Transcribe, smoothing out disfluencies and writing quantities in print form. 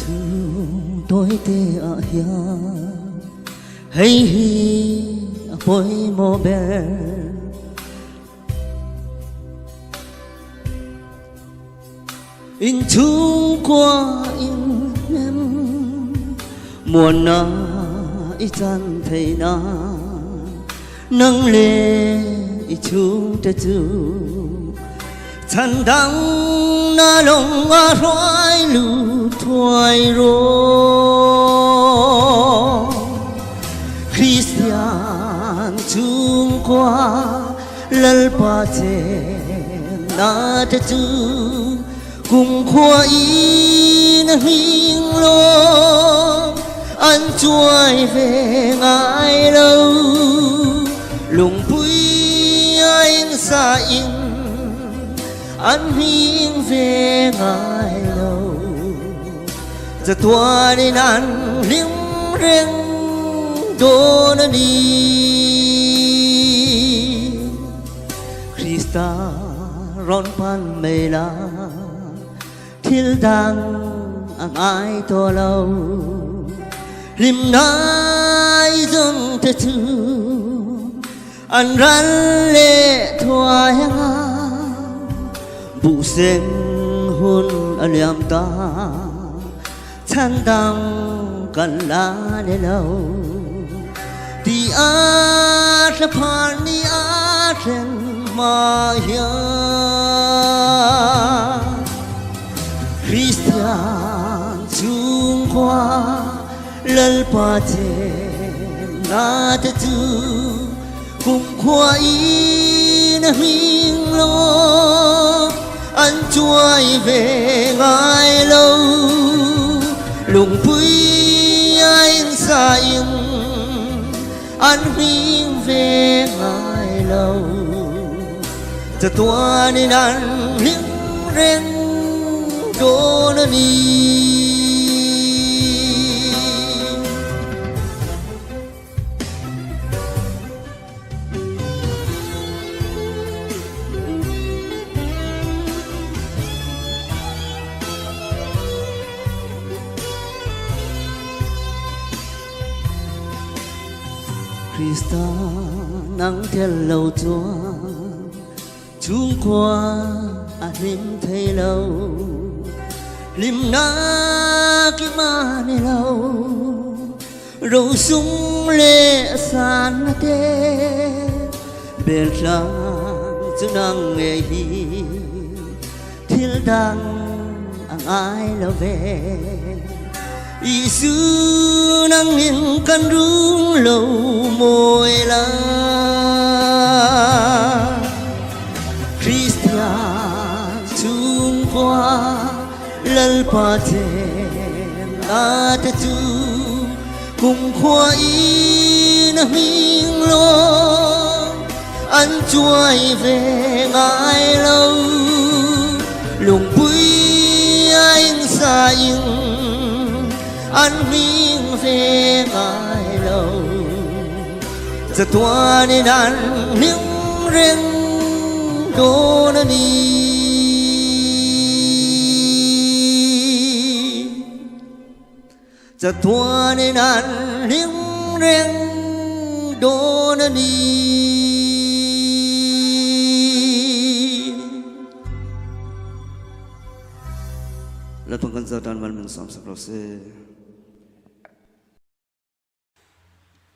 thương tôi tê ở here hay hi bôi mô bè in chung qua in em mùa na ít chân thầy na nâng lệ chung ta chu chân đắng na lòng a roi lu thoại ro Christian chung qua lal pa che na ta chu cùng khoa in hình lo anh chuối về ngài lâu lùng bụi anh xa in anh hình về ngài lâu giờ tua đi nan liếng rèn đô na đi Christa ron pan mê la thiên đàng ang ai to lâu lim nai dâng te tu an ran lệ thoa hang bu sen hun aliam ta chan dang kan la le lâu ti a la pan ni a ren ma ya Christian chung qua lal pa che na ta chu cùng khoa in hình lo anh chuối về ngài lâu lùng bụi anh xa in anh hình về ngài lâuจะตัวนี่นั้นลิงเร่งโดนนี่คริสตานังเทลlâu chúa chung qua lim thấy lâu lim na cái ma này lâu râu sung lệ san tê bền trăng chứ năng nghề hi thiên đàng ai lâu về ý sư năng nhìn căn rung lâu môi la Christian chung qua lal pa che na ta chu cùng khoa in hình lo anh chuối về ngài lâu lùng bụi anh xa in anh hình về ngài lâu giờ tua đi nan liếng rèn đô na điจะทัวในนั้นเลี้ยงเร่งโดนดีและพังกันจะดันวันมันสามสิบเราเซ่